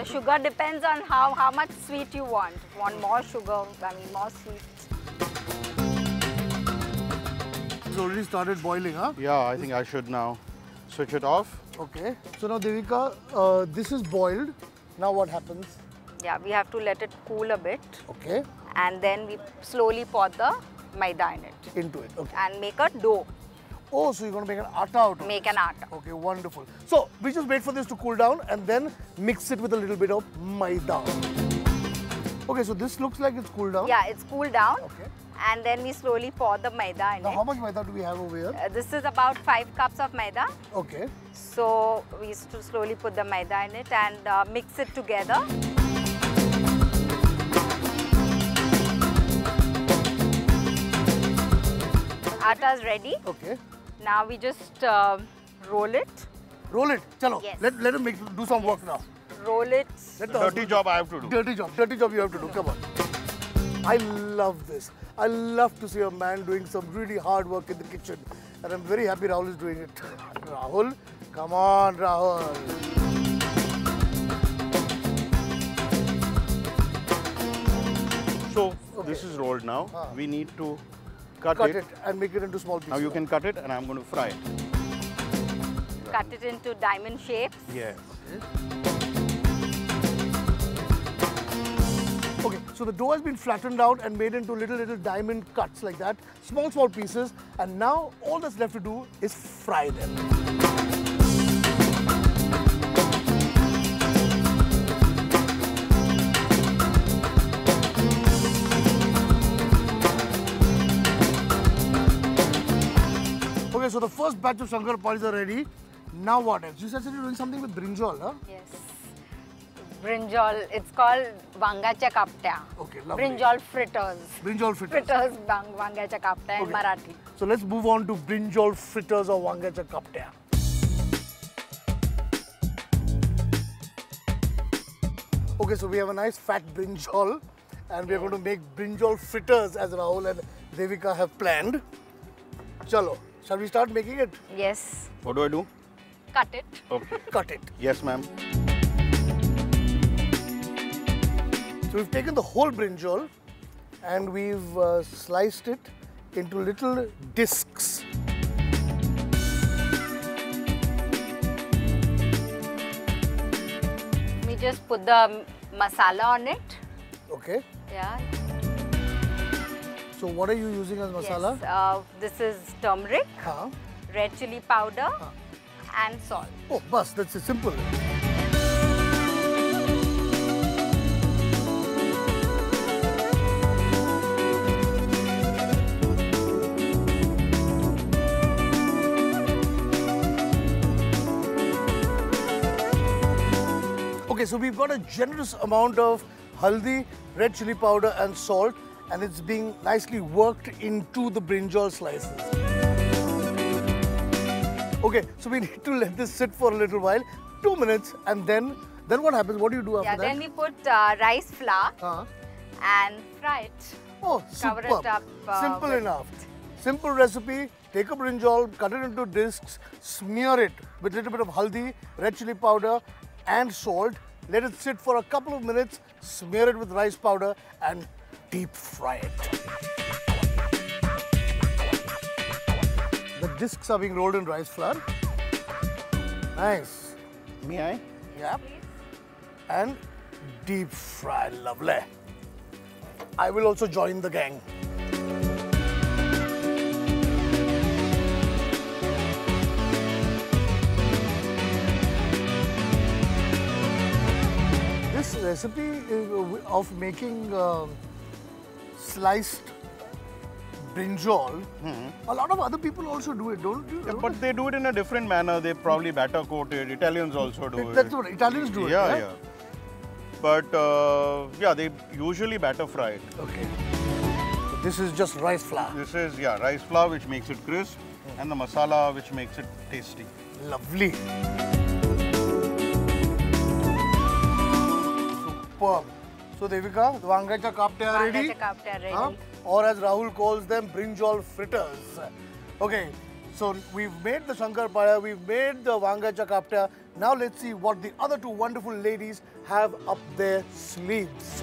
The sugar depends on how much sweet you want. If you want more sugar, I mean more sweet. It's already started boiling, huh? Yeah, I think I should now switch it off. Okay. So now Devika, this is boiled. Now what happens? Yeah, we have to let it cool a bit. Okay. And then we slowly pour the maida in it. Into it. Okay. And make a dough. Oh, so you're going to make an atta out of Make this. an atta. Okay, wonderful. So we just wait for this to cool down and then mix it with a little bit of maida. Okay, so this looks like it's cooled down. Yeah, it's cooled down. Okay. And then we slowly pour the maida in Now, it. how much maida do we have over here? This is about 5 cups of maida. Okay. So we used to slowly put the maida in it and mix it together. Atta is ready. Okay. Now we just roll it. Roll it. Chalo. Yes. Let him do some work now. Roll it. Let Dirty job I have to do. Dirty job you have to do. Come on. I love this. I love to see a man doing some really hard work in the kitchen. And I'm very happy Rahul is doing it. Rahul, come on, Rahul. So this is rolled now. We need to cut it. And make it into small pieces. Now you can cut it and I'm going to fry it. Cut it into diamond shapes. Yes. Okay, so the dough has been flattened out and made into little diamond cuts like that. Small pieces. And now all that's left to do is fry them. Okay, so the first batch of Shankarpalis are ready. Now what else? You said you're doing something with brinjal, huh? Yes. Brinjal, it's called vangacha kapta. Okay, lovely. Brinjal fritters. Brinjal fritters. Fritters, vangacha kapta in Okay. Marathi. So let's move on to brinjal fritters or vangacha kapta. Okay, so we have a nice fat brinjal and we are going to make brinjal fritters as Rahul and Devika have planned. Chalo, shall we start making it? Yes. What do I do? Cut it. Okay. Cut it. Yes, ma'am. So we've taken the whole brinjal and we've sliced it into little discs. We just put the masala on it. Okay. Yeah. So what are you using as masala? Yes. This is turmeric, Huh? red chili powder, and salt. Oh, bus, that's simple. Okay, so we've got a generous amount of haldi, red chili powder and salt, and it's being nicely worked into the brinjal slices. Okay, so we need to let this sit for a little while, 2 minutes, and then what happens? What do you do after Yeah, that? then we put rice flour and fry it. Oh, Cover superb. it up. Simple with- enough. Simple recipe. Take a brinjal, cut it into discs, smear it with a little bit of haldi, red chili powder and salt. Let it sit for a couple of minutes, smear it with rice powder and deep fry it. The discs are being rolled in rice flour. Nice. May I? Yeah. And deep fry, lovely. I will also join the gang. This recipe of making sliced brinjal, a lot of other people also do it, don't you? Yeah, but they do it in a different manner. They probably batter coat it. Italians also do it. That's what Italians do it. Yeah, yeah. But yeah, they usually batter fry it. Okay. So this is just rice flour. This is, yeah, rice flour which makes it crisp and the masala which makes it tasty. Lovely. Superb. So Devika, the vangacha kapte are ready. Vangacha kapte are ready. Huh? Or as Rahul calls them, brinjal fritters. Okay, so we've made the Shankarpaya, we've made the vangacha kapta. Now let's see what the other two wonderful ladies have up their sleeves.